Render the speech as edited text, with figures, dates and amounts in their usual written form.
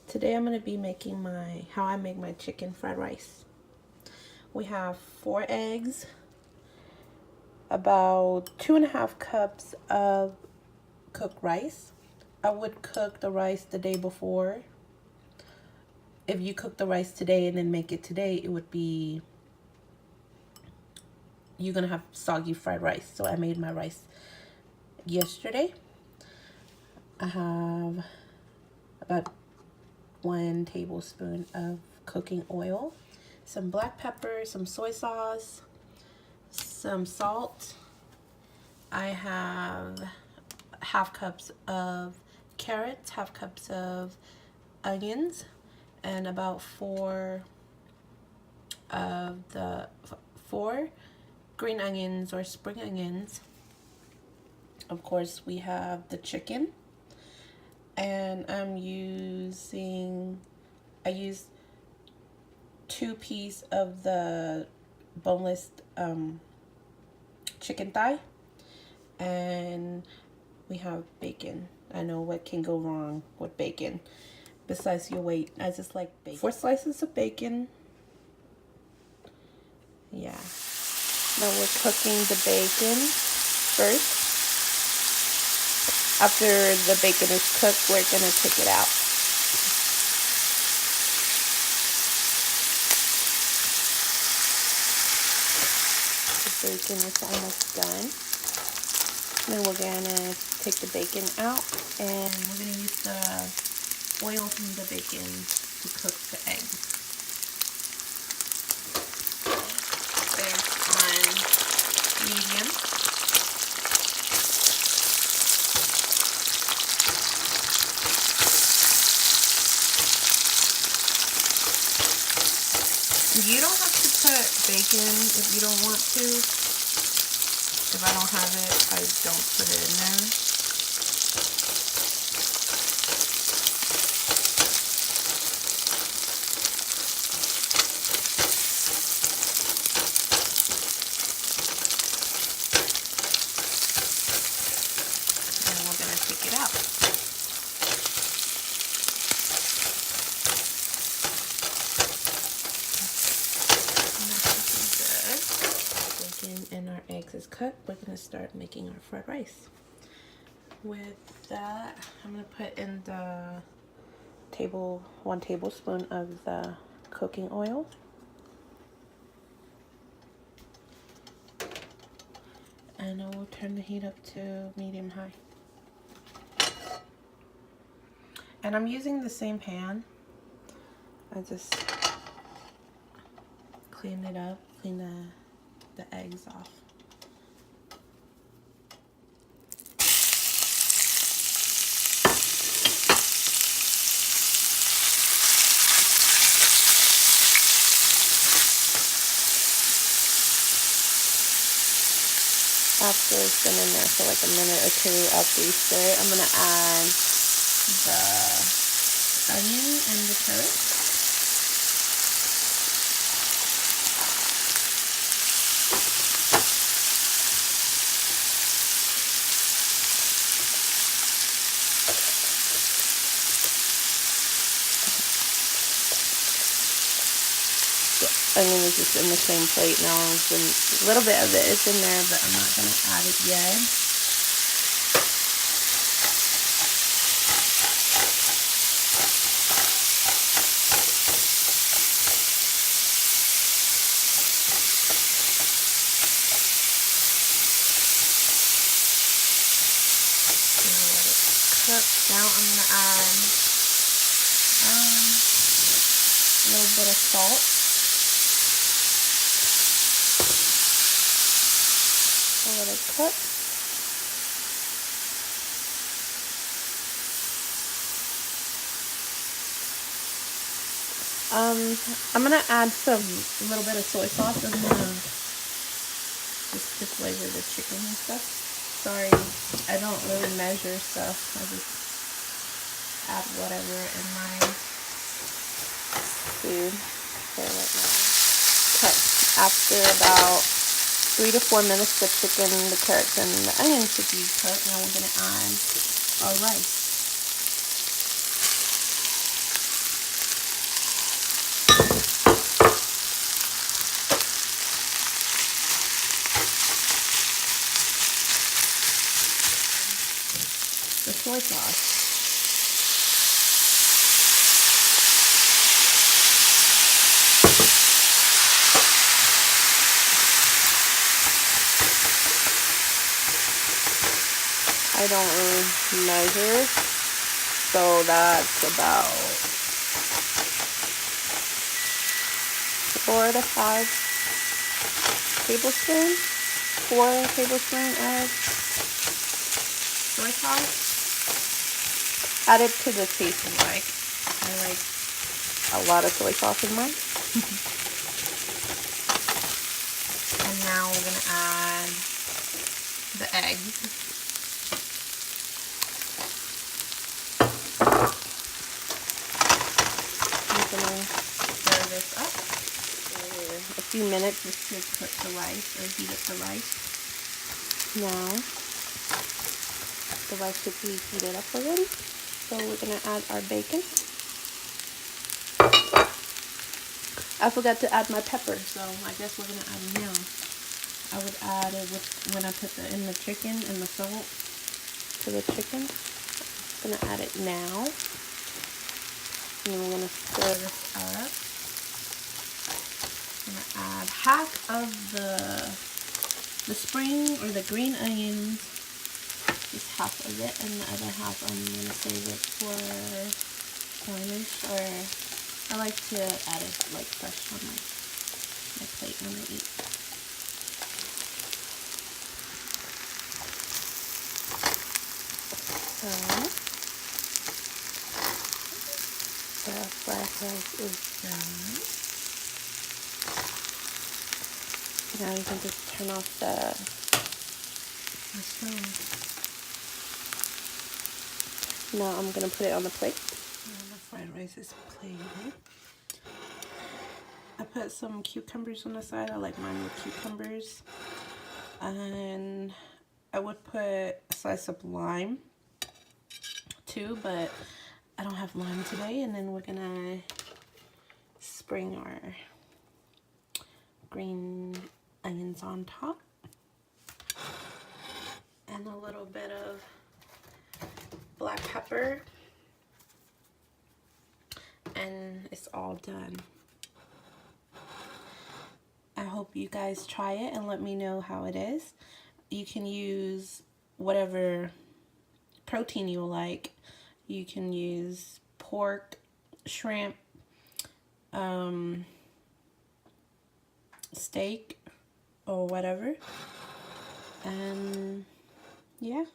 Today I'm going to be making how I make my chicken fried rice. We have 4 eggs, about 2.5 cups of cooked rice. I would cook the rice the day before. If you cook the rice today and then make it today, it would be, you're going to have soggy fried rice. So I made my rice yesterday. I have about 1 tablespoon of cooking oil, some black pepper, some soy sauce, some salt. I have 1/2 cups of carrots, 1/2 cups of onions, and about 4 green onions or spring onions. Of course, we have the chicken, and I used 2 pieces of the boneless chicken thigh, and we have bacon. I know what can go wrong with bacon besides your weight. I just like bacon. 4 slices of bacon. Yeah. Now we're cooking the bacon first. After the bacon is cooked, we're gonna take it out. The bacon is almost done. Then we're gonna take the bacon out, and we're gonna use the oil from the bacon to cook the eggs. It's on medium. You don't have to put bacon if you don't want to. If I don't have it, I don't put it in there. And we're going to take it out. And our eggs is cooked, we're going to start making our fried rice. With that, I'm going to put in the 1 tablespoon of the cooking oil. And I will turn the heat up to medium high. And I'm using the same pan. I just clean it up, clean the eggs off. After it's been in there for like a minute or 2 after you stir it, I'm gonna add the onion and the carrot. Onion is just in the same plate now. A little bit of it is in there, but I'm not going to add it yet. Let it cook. Now I'm going to add a little bit of salt. Let it cook. I'm gonna add a little bit of soy sauce. I'm gonna just to flavor the chicken and stuff. Sorry, I don't really measure stuff. I just add whatever in my food. Okay, after about 3 to 4 minutes, the chicken, the carrots, and the onions should be cooked. Now we're going to add our rice. the soy sauce. I don't really measure, so that's about 4 to 5 tablespoons. 4 tablespoons of soy sauce. Add it to the taste you like. I like a lot of soy sauce in mine. And now we're gonna add the eggs. I'm gonna stir this up for a few minutes just to cook the rice or heat up the rice. Now the rice should be heated up already, so we're gonna add our bacon. I forgot to add my pepper, so I guess we're gonna add it now. I would add it when I put in the chicken and the salt to the chicken. I'm gonna add it now. And then we're gonna stir this up. I'm gonna add half of the spring or the green onions, just half of it, and the other half I'm gonna save it for garnish, or I like to add it like fresh on my plate when I eat. So the fried rice is done. Now you can just turn off the stove. Now I'm gonna put it on the plate. Now my fried rice is plated. I put some cucumbers on the side. I like mine with cucumbers. And I would put a slice of lime too, but I don't have lime today. And then we're gonna spring our green onions on top. And a little bit of black pepper. And it's all done. I hope you guys try it and let me know how it is. You can use whatever protein you like. You can use pork, shrimp, steak, or whatever. And yeah.